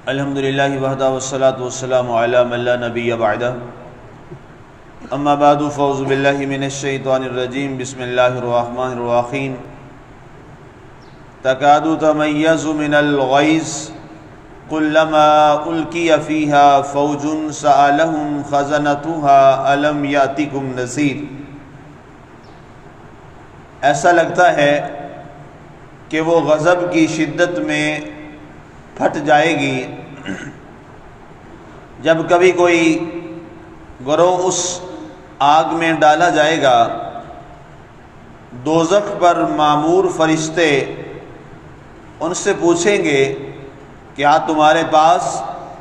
الحمدللہ وحدہ والصلاة والسلام علی من لا نبی بعدہ اما بعد فاعوذ باللہ من الشیطان الرجیم بسم اللہ الرحمن الرحیم تکاد تمیز من الغیظ کلما القی فیہا فوج سألہم خزنتها الم یاتکم نذیر۔ ایسا لگتا ہے کہ وہ غضب کی شدت میں پھٹ جائے گی جب کبھی کوئی گروہ اس آگ میں ڈالا جائے گا۔ دوزخ پر مامور فرشتے ان سے پوچھیں گے کیا تمہارے پاس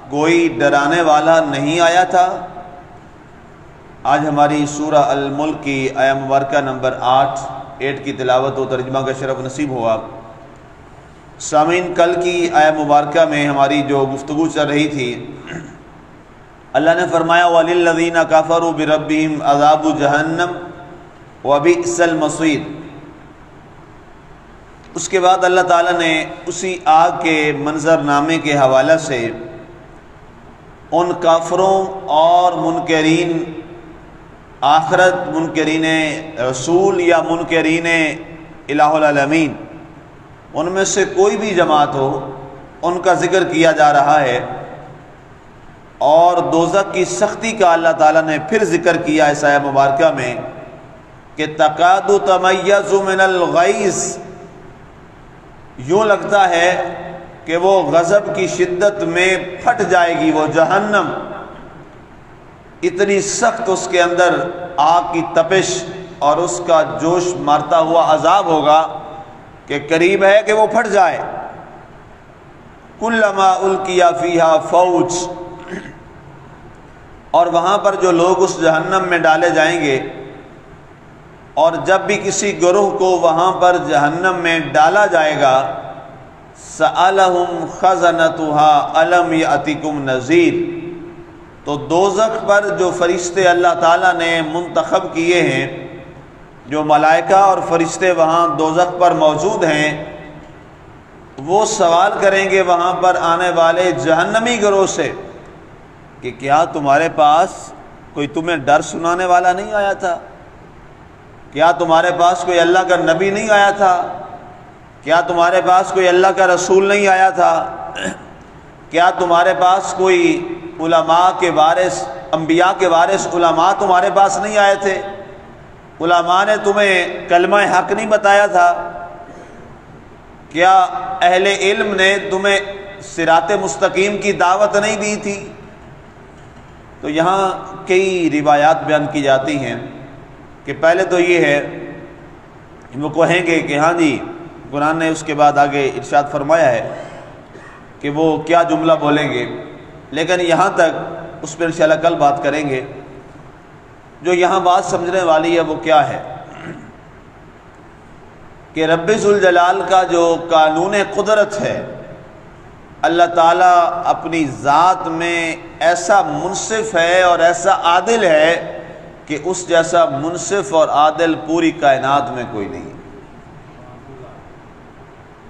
کوئی ڈرانے والا نہیں آیا تھا؟ آج ہماری سورہ الملک کی آیہ مبارکہ نمبر 8 کی تلاوت و ترجمہ کا شرف نصیب ہوا۔ سامعین، کل کی آیہ مبارکہ میں ہماری جو گفتگو چل رہی تھی، اللہ نے فرمایا وَلِلَّذِينَ كَفَرُوا بِرَبِّهِمْ عَذَابُ جَهَنَّمَ وَبِئْسَ الْمَصِيرُ۔ اس کے بعد اللہ تعالیٰ نے اسی آگ کے منظر نامے کے حوالے سے ان کافروں اور منکرین آخرت، منکرین رسول یا منکرین الہ العالمین، ان میں سے کوئی بھی جماعت ہو، ان کا ذکر کیا جا رہا ہے۔ اور دوزخ کی سختی کا اللہ تعالیٰ نے پھر ذکر کیا اس آیہ مبارکہ میں کہ تکاد تمیز من الغیظ، یوں لگتا ہے کہ وہ غضب کی شدت میں پھٹ جائے گی وہ جہنم، اتنی سخت اس کے اندر آگ کی تپش اور اس کا جوش مارتا ہوا عذاب ہوگا کہ قریب ہے کہ وہ پھٹ جائے۔ کلما القی فیہا فوج، اور وہاں پر جو لوگ اس جہنم میں ڈالے جائیں گے، اور جب بھی کسی گروہ کو وہاں پر جہنم میں ڈالا جائے گا، سألہم خزنتها الم یاتکم نذیر، تو دوزخ پر جو فرشتے اللہ تعالیٰ نے منتخب کیے ہیں، جو ملائکہ اور فرشتے وہاں دوزخ پر موجود ہیں، وہ سوال کریں گے وہاں پر آنے والے جہنمی گروہ سے کہ کیا تمہارے پاس کوئی تمہیں ڈر سنانے والا نہیں آیا تھا؟ کیا تمہارے پاس کوئی اللہ کا نبی نہیں آیا تھا؟ کیا تمہارے پاس کوئی اللہ کا رسول نہیں آیا تھا؟ کیا تمہارے پاس کوئی علماء کے وارث، انبیاء کے وارث علماء تمہارے پاس نہیں آئے تھے؟ علماء نے تمہیں کلمہ حق نہیں بتایا تھا؟ کیا اہل علم نے تمہیں صراط مستقیم کی دعوت نہیں دی تھی؟ تو یہاں کئی روایات بیان کی جاتی ہیں کہ پہلے تو یہ ہے وہ کہیں گے کہ ہاں جی، قرآن نے اس کے بعد آگے ارشاد فرمایا ہے کہ وہ کیا جملہ بولیں گے، لیکن یہاں تک اس پر انشاءاللہ کل بات کریں گے۔ جو یہاں بات سمجھنے والی ہے وہ کیا ہے کہ رب ذوالجلال کا جو قانون قدرت ہے، اللہ تعالیٰ اپنی ذات میں ایسا منصف ہے اور ایسا عادل ہے کہ اس جیسا منصف اور عادل پوری کائنات میں کوئی نہیں۔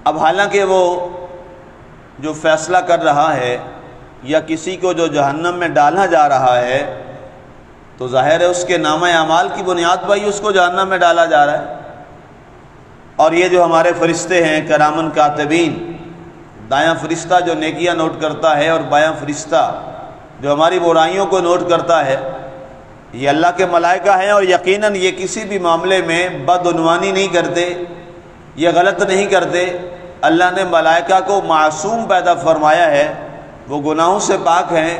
اب حالانکہ وہ جو فیصلہ کر رہا ہے یا کسی کو جو جہنم میں ڈالا جا رہا ہے، تو ظاہر ہے اس کے نامہ اعمال کی بنیاد پر ہی اس کو جہنم میں ڈالا جا رہا ہے۔ اور یہ جو ہمارے فرشتے ہیں کرامن کاتبین، دایاں فرشتہ جو نیکیاں نوٹ کرتا ہے اور بایاں فرشتہ جو ہماری برائیوں کو نوٹ کرتا ہے، یہ اللہ کے ملائکہ ہیں، اور یقیناً یہ کسی بھی معاملے میں بدعنوانی نہیں کرتے، یہ غلط نہیں کرتے۔ اللہ نے ملائکہ کو معصوم پیدا فرمایا ہے، وہ گناہوں سے پاک ہیں،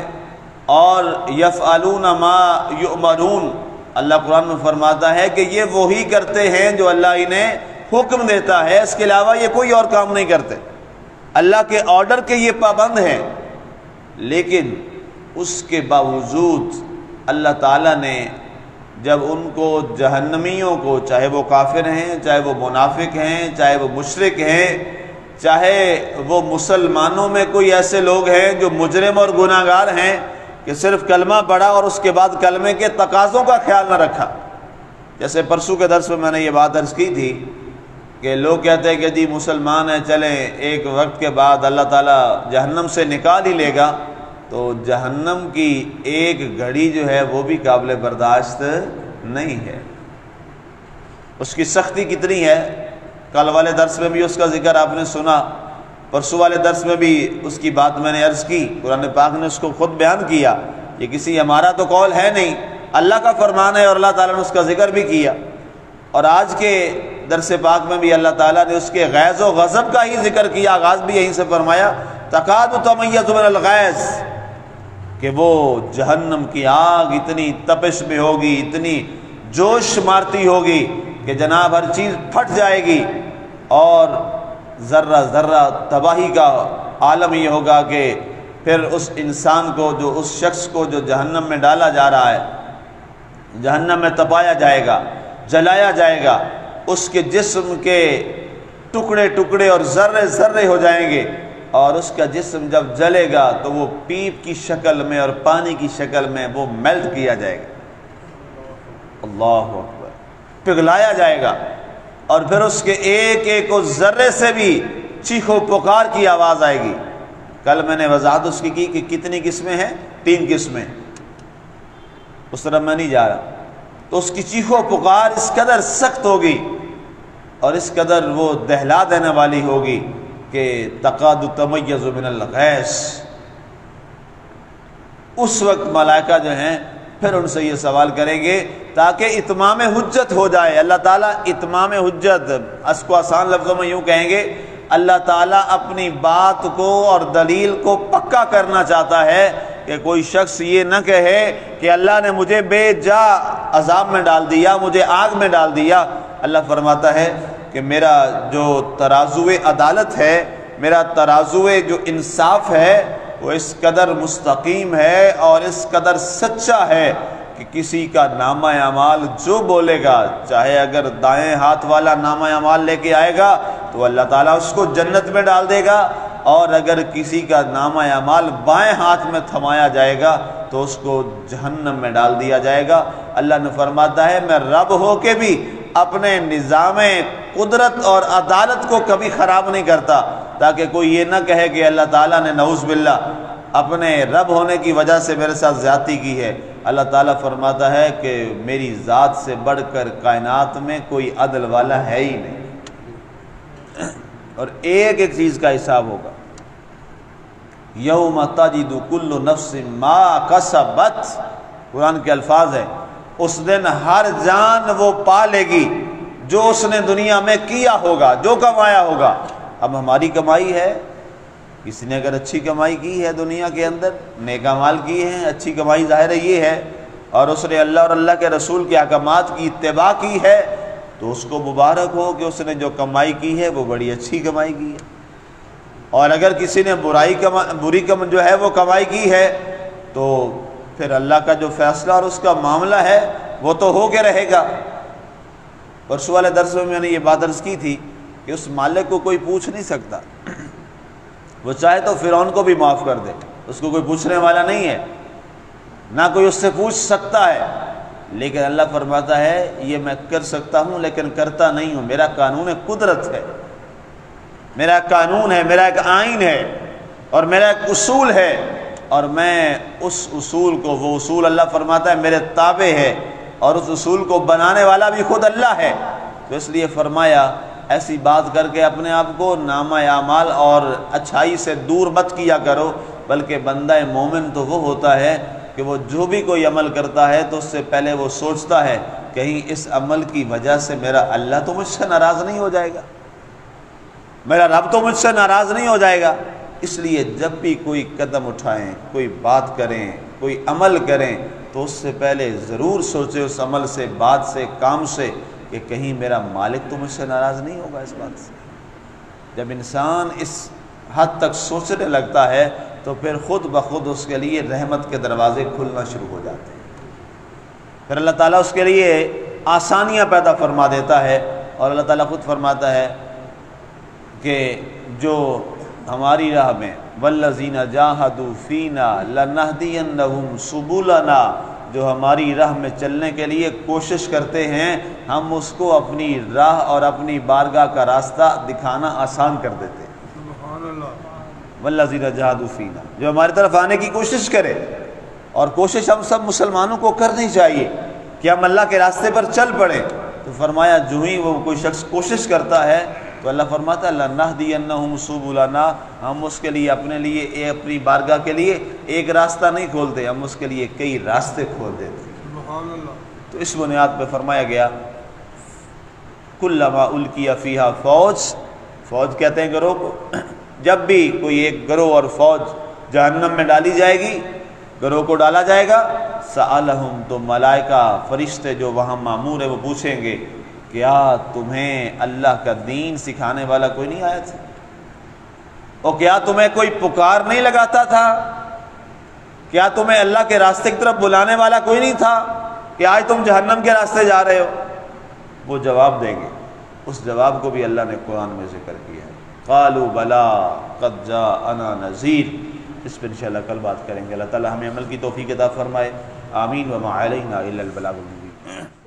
اور یفعلون ما یؤمرون، اللہ قرآن میں فرماتا ہے کہ یہ وہی کرتے ہیں جو اللہ انہیں حکم دیتا ہے، اس کے علاوہ یہ کوئی اور کام نہیں کرتے۔ اللہ کے آرڈر کے یہ پابند ہیں، لیکن اس کے باوجود اللہ تعالیٰ نے جب ان کو جہنمیوں کو، چاہے وہ کافر ہیں، چاہے وہ منافق ہیں، چاہے وہ مشرک ہیں، چاہے وہ مسلمانوں میں کوئی ایسے لوگ ہیں جو مجرم اور گناہ گار ہیں کہ صرف کلمہ پڑھا اور اس کے بعد کلمے کے تقاضوں کا خیال نہ رکھا۔ جیسے پرسوں کے درس میں نے یہ بات عرض کی تھی کہ لوگ کہتے ہیں کہ جی مسلمان ہیں، چلیں ایک وقت کے بعد اللہ تعالیٰ جہنم سے نکال ہی لے گا، تو جہنم کی ایک گھڑی جو ہے وہ بھی قابل برداشت نہیں ہے۔ اس کی سختی کتنی ہے، کل والے درس میں بھی اس کا ذکر آپ نے سنا، پرسوں والے درس میں بھی اس کی بات میں نے عرض کی، قرآن پاک نے اس کو خود بیان کیا، یہ کسی ہمارا تو قول ہے نہیں، اللہ کا فرمان ہے، اور اللہ تعالیٰ نے اس کا ذکر بھی کیا۔ اور آج کے درس پاک میں بھی اللہ تعالیٰ نے اس کے غیظ و غضب کا ہی ذکر کیا، آغاز بھی یہیں سے فرمایا تکاد تمیز من الغیظ، کہ وہ جہنم کی آگ اتنی تپش میں ہوگی، اتنی جوش مارتی ہوگی کہ جناب ہر چیز پھٹ جائے گی، اور ذرہ ذرہ تباہی کا عالم یہ ہوگا کہ پھر اس انسان کو، جو اس شخص کو جو جہنم میں ڈالا جا رہا ہے، جہنم میں تپایا جائے گا، جلایا جائے گا، اس کے جسم کے ٹکڑے ٹکڑے اور ذرے ذرے ہو جائیں گے، اور اس کا جسم جب جلے گا تو وہ پیپ کی شکل میں اور پانی کی شکل میں وہ میلٹ کیا جائے گا، اللہ اکبر، پگھلایا جائے گا، اور پھر اس کے ایک ایک ذرے سے بھی چیخ و پکار کی آواز آئے گی۔ کل میں نے وضاحت اس کی کہ کتنی قسمیں ہیں، 3 قسمیں، اس طرح میں نہیں جا رہا۔ تو اس کی چیخ و پکار اس قدر سخت ہوگی اور اس قدر وہ دہلا دینے والی ہوگی کہ تقاد تمیز من الغیظ۔ اس وقت ملائکہ جو ہیں پھر ان سے یہ سوال کریں گے تاکہ اتمام حجت ہو جائے۔ اللہ تعالیٰ اتمام حجت، اس کو آسان لفظوں میں یوں کہیں گے، اللہ تعالیٰ اپنی بات کو اور دلیل کو پکا کرنا چاہتا ہے کہ کوئی شخص یہ نہ کہے کہ اللہ نے مجھے بے جا عذاب میں ڈال دیا، مجھے آگ میں ڈال دیا۔ اللہ فرماتا ہے کہ میرا جو ترازو عدالت ہے، میرا ترازو جو انصاف ہے، وہ اس قدر مستقیم ہے اور اس قدر سچا ہے کہ کسی کا نامہ اعمال جو بولے گا، چاہے اگر دائیں ہاتھ والا نامہ اعمال لے کے آئے گا تو اللہ تعالیٰ اس کو جنت میں ڈال دے گا، اور اگر کسی کا نامہ اعمال بائیں ہاتھ میں تھمایا جائے گا تو اس کو جہنم میں ڈال دیا جائے گا۔ اللہ نے فرماتا ہے میں رب ہو کے بھی اپنے نظام قدرت اور عدالت کو کبھی خراب نہیں کرتا، تاکہ کوئی یہ نہ کہے کہ اللہ تعالیٰ نے نعوذ باللہ اپنے رب ہونے کی وجہ سے میرے ساتھ زیادتی کی ہے۔ اللہ تعالیٰ فرماتا ہے کہ میری ذات سے بڑھ کر کائنات میں کوئی عدل والا ہے ہی نہیں، اور ایک ایک چیز کا حساب ہوگا۔ یوم تجد کل نفس ما کسبت، قرآن کے الفاظ ہیں، اس دن ہر جان وہ پا لے گی جو اس نے دنیا میں کیا ہوگا، جو کمایا ہوگا۔ اب ہماری کمائی ہے، کسی نے اگر اچھی کمائی کی ہے دنیا کے اندر، نیک اعمال کیے ہیں، اچھی کمائی ظاہر ہے یہ ہے، اور اس نے اللہ اور اللہ کے رسول کے احکامات کی اتباع کی ہے، تو اس کو مبارک ہو کہ اس نے جو کمائی کی ہے وہ بڑی اچھی کمائی کی ہے۔ اور اگر کسی نے بری جو ہے وہ کمائی کی ہے، تو پھر اللہ کا جو فیصلہ اور اس کا معاملہ ہے وہ تو ہو کے رہے گا۔ پرسوں والے درس میں نے یہ بات عرض کی تھی کہ اس مالک کو کوئی پوچھ نہیں سکتا، وہ چاہے تو فرعون کو بھی معاف کر دے، اس کو کوئی پوچھنے والا نہیں ہے، نہ کوئی اس سے پوچھ سکتا ہے، لیکن اللہ فرماتا ہے یہ میں کر سکتا ہوں لیکن کرتا نہیں ہوں، میرا قانون قدرت ہے، میرا قانون ہے، میرا ایک آئین ہے، اور میرا ایک اصول ہے، اور میں اس اصول کو، وہ اصول اللہ فرماتا ہے میرے تابع ہے، اور اس اصول کو بنانے والا بھی خود اللہ ہے۔ تو اس لیے فرمایا ایسی بات کر کے اپنے آپ کو نامہ اعمال اور اچھائی سے دور مت کیا کرو، بلکہ بندہ مومن تو وہ ہوتا ہے کہ وہ جو بھی کوئی عمل کرتا ہے تو اس سے پہلے وہ سوچتا ہے کہیں اس عمل کی وجہ سے میرا اللہ تو مجھ سے ناراض نہیں ہو جائے گا، میرا رب تو مجھ سے ناراض نہیں ہو جائے گا۔ اس لیے جب بھی کوئی قدم اٹھائیں، کوئی بات کریں، کوئی عمل کریں، تو اس سے پہلے ضرور سوچیں اس عمل سے، بات سے، کام سے، کہ کہیں میرا مالک تو مجھ سے ناراض نہیں ہوگا اس بات سے۔ جب انسان اس حد تک سوچنے لگتا ہے تو پھر خود بخود اس کے لیے رحمت کے دروازے کھلنا شروع ہو جاتے ہیں، پھر اللہ تعالیٰ اس کے لیے آسانیاں پیدا فرما دیتا ہے، اور اللہ تعالیٰ خود فرماتا ہے کہ جو ہماری راہ میں والذین جاہدوا فینا لنہدینہم سبلنا جو ہماری راہ میں چلنے کے لیے کوشش کرتے ہیں ہم اس کو اپنی راہ اور اپنی بارگاہ کا راستہ دکھانا آسان کر دیتے ہیں۔ سبحان اللہ۔ والذین جاہدوا فینا، جو ہماری طرف آنے کی کوشش کرے، اور کوشش ہم سب مسلمانوں کو کرنی چاہیے کہ ہم اللہ کے راستے پر چل پڑیں۔ تو فرمایا جو ہی وہ کوئی شخص کوشش کرتا ہے تو اللہ فرماتا ہے لَنَهْدِيَنَّهُمْ سُبُلَنَا، ہم اس کے لیے اپنے لیے اپنی بارگاہ کے لیے ایک راستہ نہیں کھولتے، ہم اس کے لیے کئی راستے کھول دیتے۔ سبحان اللہ۔ تو اس بنیاد پہ فرمایا گیا کُلَّمَا أُلْقِيَ فِيهَا فوج، فوج کہتے ہیں گروہ کو، جب بھی کوئی ایک گروہ اور فوج جہنم میں ڈالی جائے گی، گروہ کو ڈالا جائے گا، سألہم، تو ملائکہ فرشتے جو وہاں مامور ہیں وہ پوچھیں گے کیا تمہیں اللہ کا دین سکھانے والا کوئی نہیں آیا تھا؟ اور کیا تمہیں کوئی پکار نہیں لگاتا تھا؟ کیا تمہیں اللہ کے راستے کی طرف بلانے والا کوئی نہیں تھا کہ آج تم جہنم کے راستے جا رہے ہو؟ وہ جواب دیں گے، اس جواب کو بھی اللہ نے قرآن میں ذکر کیا ہے، قالوا بلا قد جاءنا نذیر۔ اس پر انشاءاللہ کل بات کریں گے۔ اللہ تعالی ہمیں عمل کی توفیق عطا فرمائے، آمین۔ وما علینا الا البلاغ المبین۔